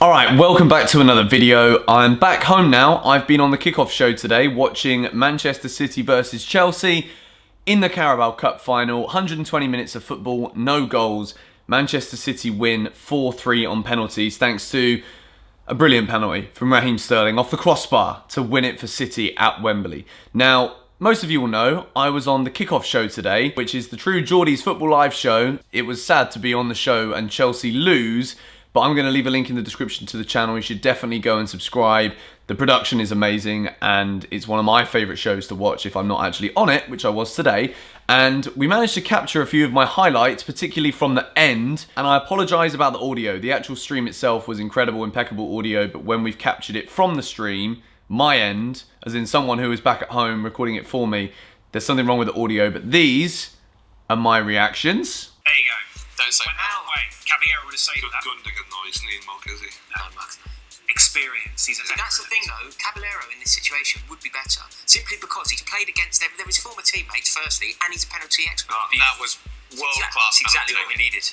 Alright, welcome back to another video. I'm back home now. I've been on the kickoff show today watching Manchester City versus Chelsea in the Carabao Cup Final. 120 minutes of football, no goals. Manchester City win 4-3 on penalties thanks to a brilliant penalty from Raheem Sterling off the crossbar to win it for City at Wembley. Now, most of you will know I was on the kickoff show today, which is the true Geordie's Football Live show. It was sad to be on the show and Chelsea lose, but I'm going to leave a link in the description to the channel. You should definitely go and subscribe. The production is amazing and it's one of my favourite shows to watch if I'm not actually on it, which I was today. And we managed to capture a few of my highlights, particularly from the end. And I apologise about the audio. The actual stream itself was incredible, impeccable audio, but when we've captured it from the stream, my end, as in someone who was back at home recording it for me, there's something wrong with the audio, but these are my reactions. There you go. Don't say Caballero would have saved that. Gundogan noise, Neil Mock, is he? No, experience. He's a That's the thing though, Caballero in this situation would be better, simply because he's played against them, his former teammates firstly, and he's a penalty expert. That was world class. That's exactly what we needed.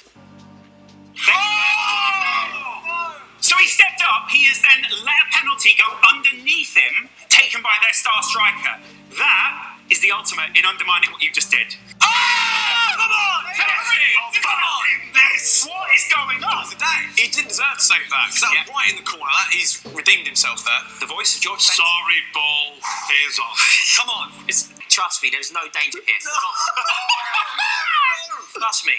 So he stepped up, he has then let a penalty go underneath him, taken by their star striker. That is the ultimate in undermining what you just did. Oh! Come on! Come on! What is going on? He didn't deserve to save that, because that was right in the corner. He's redeemed himself there. The voice of George. Sorry, ball. Here's off. Come on. Trust me, there's no danger here. Trust me.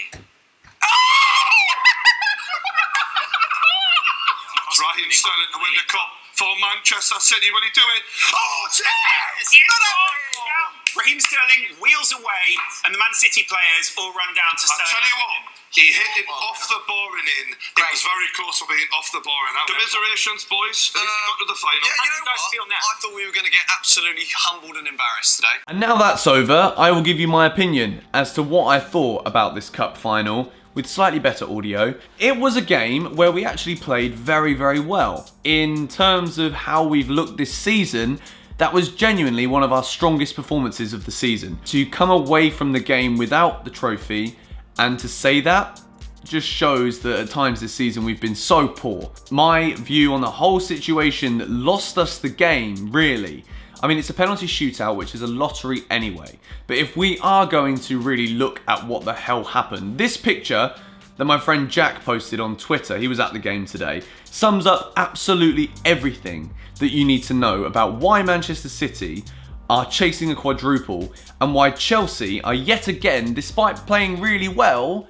Raheem Sterling to win the cup for Manchester City. Will he do it? Oh, cheers! Raheem Sterling wheels away, and the Man City players all run down to Sterling. I'll tell you what, he hit it off the bar and in. It was very close to being off the bar and out. Commiserations, boys. At least he got to the final. Yeah, you know guys what? feel now? I thought we were going to get absolutely humbled and embarrassed today. And now that's over, I will give you my opinion as to what I thought about this cup final with slightly better audio. It was a game where we actually played very, very well. In terms of how we've looked this season, that was genuinely one of our strongest performances of the season. To come away from the game without the trophy and to say that just shows that at times this season we've been so poor. My view on the whole situation that lost us the game, really. I mean, it's a penalty shootout, which is a lottery anyway. But if we are going to really look at what the hell happened, this picture that my friend Jack posted on Twitter, he was at the game today, sums up absolutely everything that you need to know about why Manchester City are chasing a quadruple and why Chelsea are yet again, despite playing really well,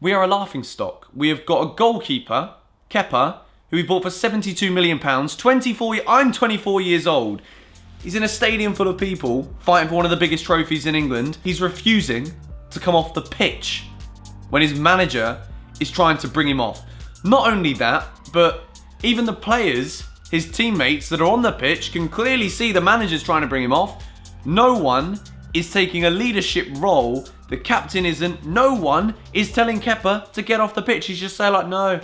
we are a laughingstock. We have got a goalkeeper, Kepa, who we bought for £72 million, I'm 24 years old. He's in a stadium full of people fighting for one of the biggest trophies in England. He's refusing to come off the pitch when his manager is trying to bring him off. Not only that, but even the players, his teammates that are on the pitch, can clearly see the manager's trying to bring him off. No one is taking a leadership role. The captain isn't. No one is telling Kepa to get off the pitch. He's just saying like, no,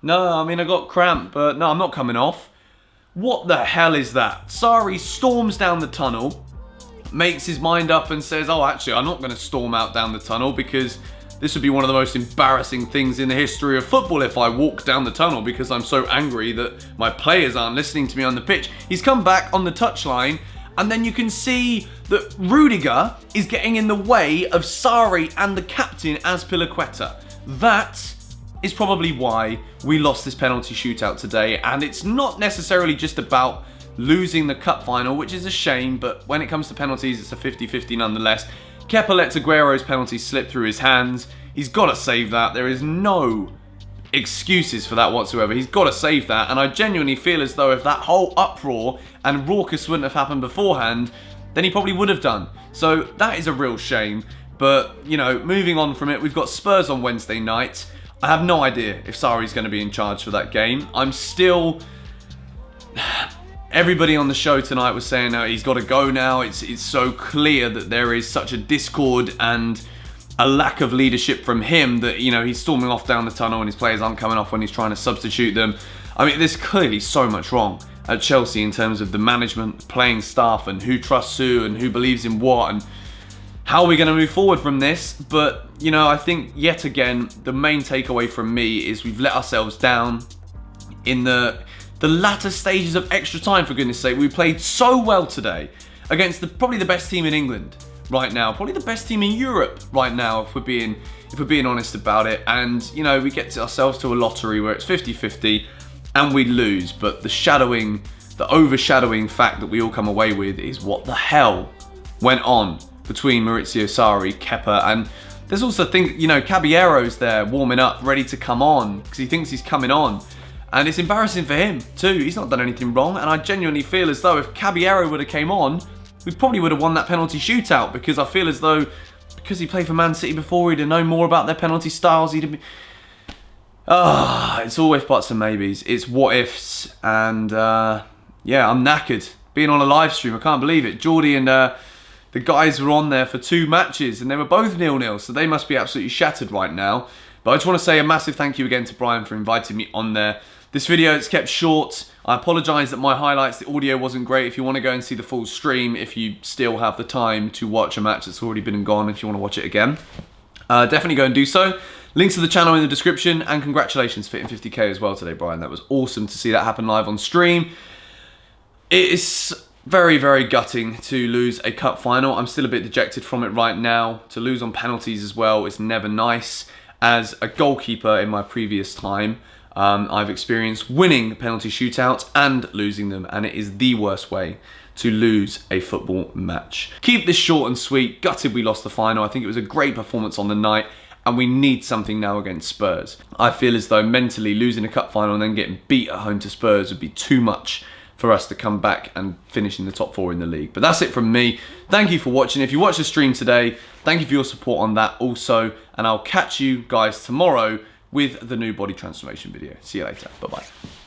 I mean, I got cramp, but no, I'm not coming off. What the hell is that? Sarri storms down the tunnel, makes his mind up and says, oh, actually, I'm not going to storm out down the tunnel because this would be one of the most embarrassing things in the history of football if I walk down the tunnel because I'm so angry that my players aren't listening to me on the pitch. He's come back on the touchline and then you can see that Rudiger is getting in the way of Sarri and the captain Azpilicueta. That is probably why we lost this penalty shootout today, and it's not necessarily just about losing the cup final, which is a shame, but when it comes to penalties, it's a 50-50 nonetheless. Kepa lets Aguero's penalty slip through his hands. He's got to save that. There is no excuses for that whatsoever. He's got to save that, and I genuinely feel as though if that whole uproar and raucous wouldn't have happened beforehand, then he probably would have done. So that is a real shame, but, you know, moving on from it, we've got Spurs on Wednesday night. I have no idea if Sarri's going to be in charge for that game. I'm still... Everybody on the show tonight was saying that he's got to go now. It's so clear that there is such a discord and a lack of leadership from him that, you know, he's storming off down the tunnel and his players aren't coming off when he's trying to substitute them. I mean, there's clearly so much wrong at Chelsea in terms of the management, playing staff, and who trusts who and who believes in what and how are we going to move forward from this. But, you know, I think yet again, the main takeaway from me is we've let ourselves down. in the latter stages of extra time, for goodness sake. We played so well today against probably the best team in England right now, probably the best team in Europe right now, if we're being honest about it. And, you know, we get ourselves to a lottery where it's 50-50 and we lose. But the overshadowing fact that we all come away with is what the hell went on between Maurizio Sarri, Kepa, and there's also things, you know, Caballero's there warming up, ready to come on because he thinks he's coming on. And it's embarrassing for him too. He's not done anything wrong. And I genuinely feel as though if Caballero would have came on, we probably would have won that penalty shootout, because I feel as though because he played for Man City before, he'd have known more about their penalty styles. He'd have been... it's always buts and maybes. It's what ifs. And yeah, I'm knackered. Being on a live stream, I can't believe it. Geordie and the guys were on there for 2 matches and they were both 0-0, so they must be absolutely shattered right now. But I just want to say a massive thank you again to Brian for inviting me on there. This video is kept short. I apologise that my highlights, the audio wasn't great. If you want to go and see the full stream, if you still have the time to watch a match that's already been and gone, if you want to watch it again, definitely go and do so. Links to the channel in the description, and congratulations for hitting 50k as well today, Brian. That was awesome to see that happen live on stream. It is very, very gutting to lose a cup final. I'm still a bit dejected from it right now. To lose on penalties as well is never nice. As a goalkeeper in my previous time, I've experienced winning penalty shootouts and losing them, and it is the worst way to lose a football match. Keep this short and sweet. Gutted we lost the final. I think it was a great performance on the night, and we need something now against Spurs. I feel as though mentally losing a cup final and then getting beat at home to Spurs would be too much for us to come back and finish in the top 4 in the league. But that's it from me. Thank you for watching. If you watched the stream today, thank you for your support on that also, and I'll catch you guys tomorrow with the new body transformation video. See you later. Bye-bye.